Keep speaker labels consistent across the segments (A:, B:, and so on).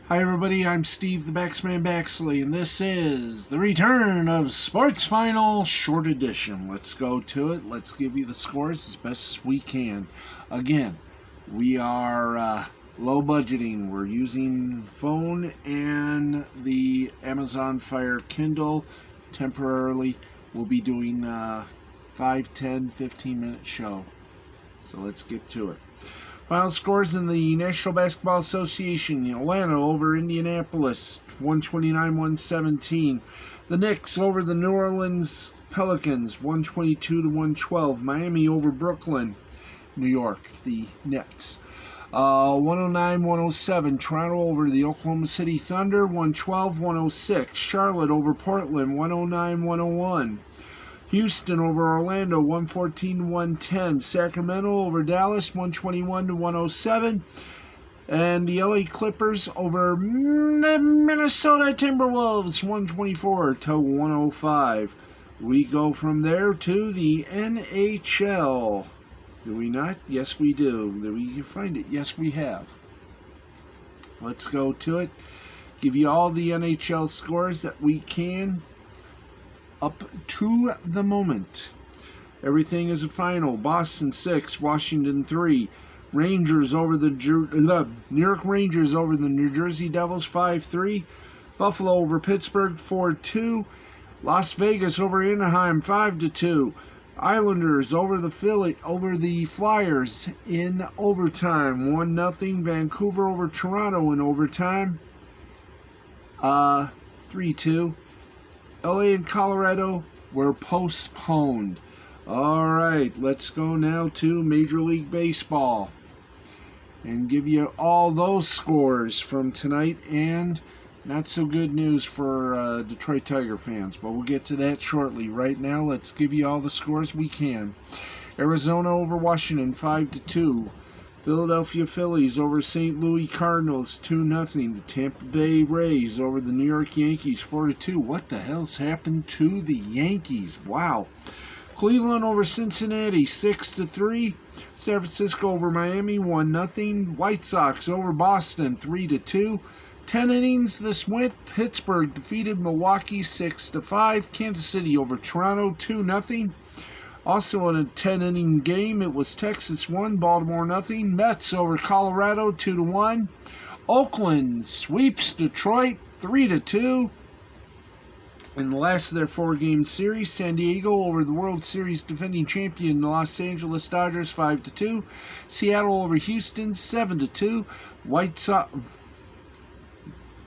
A: Hi everybody, I'm Steve the Backsman Baxley, and this is the return of Sports Final Short Edition. Let's go to it. Let's give you the scores as best as we can. Again, we are low budgeting. We're using phone and the Amazon Fire Kindle temporarily. We'll be doing 5, 10, 15-minute show. So let's get to it. Final scores in the National Basketball Association. Atlanta over Indianapolis, 129-117. The Knicks over the New Orleans Pelicans, 122-112. Miami over Brooklyn, New York, the Nets, 109-107. Toronto over the Oklahoma City Thunder, 112-106. Charlotte over Portland, 109-101. Houston over Orlando, 114-110. Sacramento over Dallas, 121-107. And the LA Clippers over the Minnesota Timberwolves, 124-105. We go from there to the NHL. Do we not? Yes, we do. Do we find it? Yes, we have. Let's go to it. Give you all the NHL scores that we can up to the moment. Everything is a final. Boston 6, Washington 3. Rangers over the New York Rangers over the New Jersey Devils 5-3. Buffalo over Pittsburgh 4-2. Las Vegas over Anaheim 5-2. Islanders over the Flyers in overtime 1-0. Vancouver over Toronto in overtime 3-2. LA and Colorado were postponed. All right, let's go now to Major League Baseball and give you all those scores from tonight, and not so good news for Detroit Tiger fans, but we'll get to that shortly. Right now, let's give you all the scores we can. Arizona over Washington 5-2. Philadelphia Phillies over St. Louis Cardinals 2-0. The Tampa Bay Rays over the New York Yankees 4-2. What the hell's happened to the Yankees? Wow. Cleveland over Cincinnati 6-3. San Francisco over Miami 1-0. White Sox over Boston 3-2. 10 innings this went. Pittsburgh defeated Milwaukee 6-5. Kansas City over Toronto 2-0. Also in a 10-inning game, it was Texas 1, Baltimore 0. Mets over Colorado 2-1. Oakland sweeps Detroit 3-2. In the last of their 4-game series, San Diego over the World Series defending champion Los Angeles Dodgers 5-2. Seattle over Houston 7-2. White Sox.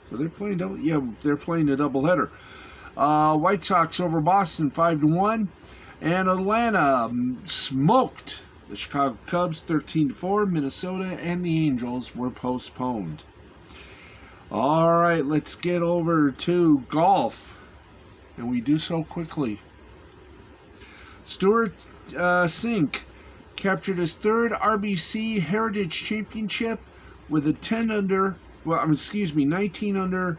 A: Were they playing double? Yeah, they're playing a doubleheader. White Sox over Boston 5-1. And Atlanta smoked the Chicago Cubs 13-4. Minnesota and the Angels were postponed. All right, let's get over to golf, and we do so quickly. Stuart Sink captured his third RBC Heritage Championship with a 19 under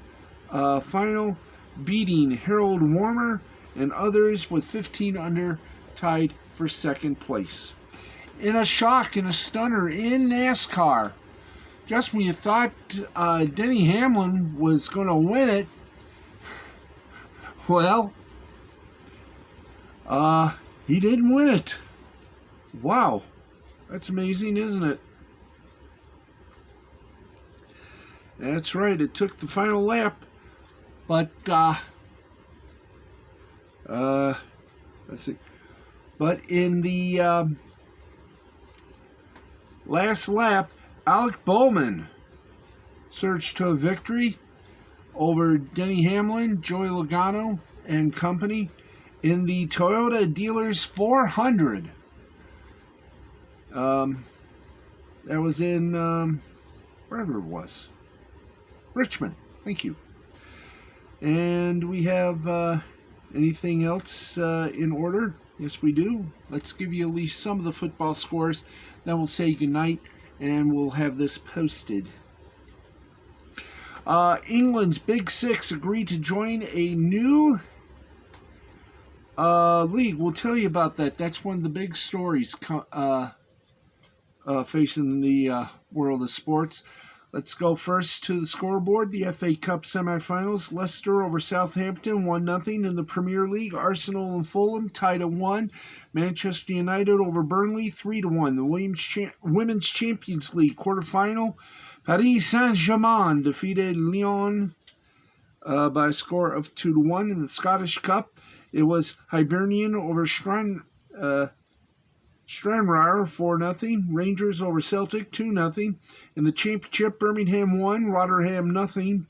A: final, beating Harold Warner and others with 15 under, tied for second place. In a shock and a stunner in NASCAR, just when you thought Denny Hamlin was going to win it, well, he didn't win it. Wow, that's amazing, isn't it? That's right, it took the final lap, but let's see. But in the last lap, Alec Bowman surged to a victory over Denny Hamlin, Joey Logano, and company in the Toyota Dealers 400. That was in wherever it was. Richmond. Thank you. And we have anything else in order? Yes, we do. Let's give you at least some of the football scores. Then we'll say goodnight, and we'll have this posted. England's Big Six agreed to join a new league. We'll tell you about that. That's one of the big stories facing the world of sports. Let's go first to the scoreboard. The FA Cup semifinals. Leicester over Southampton, 1-0 in the Premier League. Arsenal and Fulham tied at 1. Manchester United over Burnley, 3-1. The Women's Champions League quarterfinal. Paris Saint-Germain defeated Lyon by a score of 2-1. In the Scottish Cup, it was Hibernian over Stranraer, 4-0. Rangers over Celtic, 2-0. In the Championship, Birmingham 1, Rotherham 0.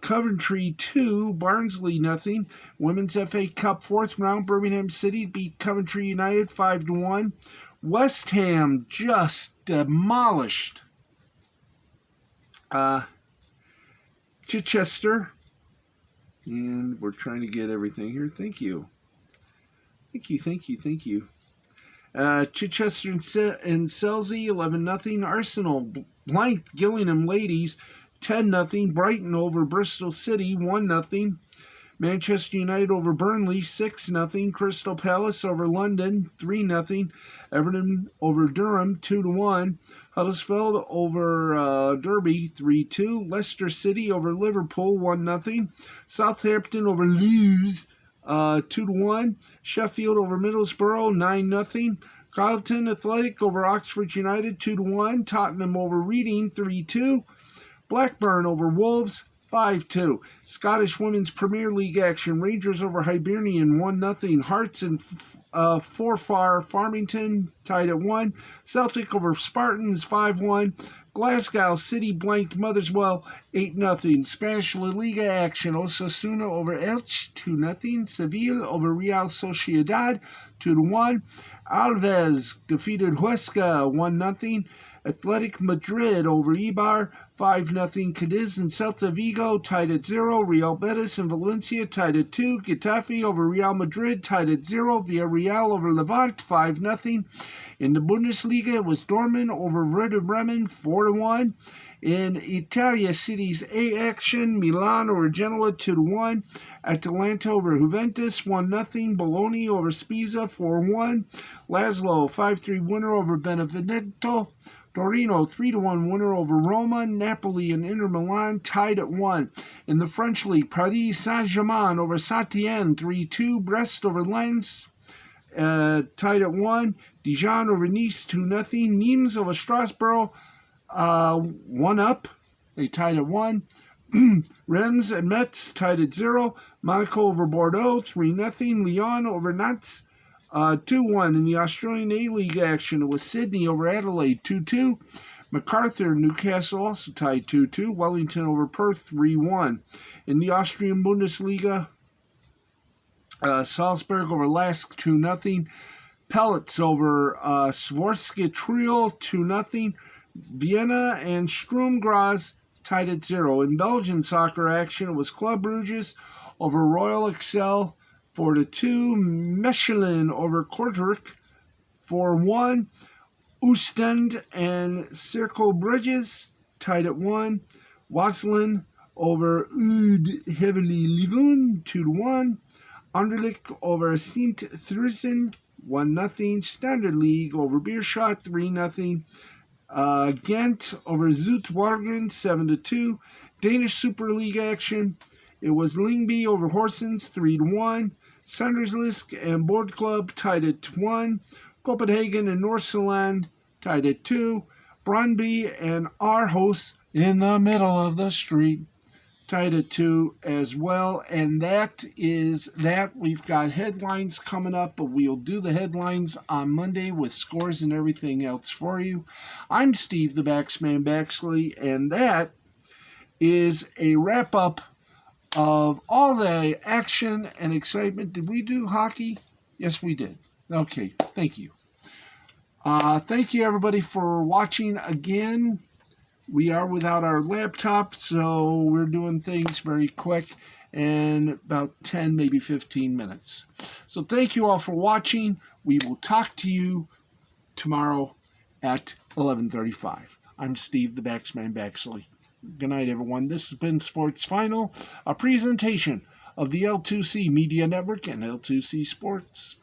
A: Coventry 2, Barnsley 0. Women's FA Cup 4th round, Birmingham City beat Coventry United 5-1. West Ham just demolished Chichester. And we're trying to get everything here. Thank you. Chichester and Selsey, 11-0. Arsenal blanked Gillingham Ladies, 10-0. Brighton over Bristol City, 1-0. Manchester United over Burnley, 6-0. Crystal Palace over London, 3-0. Everton over Durham, 2-1. Huddersfield over Derby, 3-2. Leicester City over Liverpool, 1-0. Southampton over Lewes, 2-1. Sheffield over Middlesbrough, 9-0. Carlton Athletic over Oxford United, 2-1. Tottenham over Reading, 3-2. Blackburn over Wolves, 5-2. Scottish Women's Premier League action. Rangers over Hibernian, 1-0. Hearts and Forfar Farmington tied at 1. Celtic over Spartans, 5-1. Glasgow City blanked Motherswell, 8-0. Spanish La Liga action. Osasuna over Elche, 2-0. Seville over Real Sociedad, 2-1. Alves defeated Huesca, 1-0. Athletic Madrid over Eibar, 5-0. Cadiz and Celta Vigo tied at 0. Real Betis and Valencia tied at 2. Getafe over Real Madrid tied at 0. Villarreal over Levante, 5-0. In the Bundesliga, it was Dortmund over Werder Bremen, 4-1. In Italia City's A action, Milan over Genoa, 2-1. Atalanta over Juventus, 1-0. Bologna over Spezia, 4-1. Laszlo, 5-3 winner over Benevento. Torino, 3-1 winner over Roma. Napoli and Inter Milan tied at 1. In the French League, Paris Saint-Germain over Saint-Étienne, 3-2. Brest over Lens, tied at 1. Dijon over Nice, 2-0. Nimes over Strasbourg, 1-up. They tied at 1. Reims and Metz tied at 0. Monaco over Bordeaux, 3-0. Lyon over Nantes, 2-1. In the Australian A-League action, it was Sydney over Adelaide, 2-2. MacArthur and Newcastle also tied 2-2. Wellington over Perth, 3-1. In the Austrian Bundesliga, Salzburg over Lask, 2-0. Pellets over Svorska Triel, 2-0. Vienna and Sturm Graz tied at 0. In Belgian soccer action, it was Club Brugge over Royal Excel, 4-2. Mechelen over Kortrijk, 4-1. Oostend and Cercle Bridges tied at 1. Waasland over Oud Heavily Leuven, 2-1. Anderlecht over Sint-Truiden, 1-0. Standard League over Beerschot, 3-0. Ghent over Zoutwaarden, 7-2. Danish Super League action, it was Lyngby over Horsens, 3-1. Sanderslisk and Board Club tied at 1. Copenhagen and Nordsjælland tied at 2. Brøndby and Aarhus in the middle of the street tied at 2 as well. And that is that. We've got headlines coming up, but we'll do the headlines on Monday with scores and everything else for you. I'm Steve the Baxman Baxley, and that is a wrap-up of all the action and excitement. Did we do hockey? Yes, we did. Okay, thank you. Thank you, everybody, for watching again. We are without our laptop, so we're doing things very quick in about 10, maybe 15 minutes. So thank you all for watching. We will talk to you tomorrow at 11:35. I'm Steve the Baxman Baxley. Good night, everyone. This has been Sports Final, a presentation of the L2C Media Network and L2C Sports.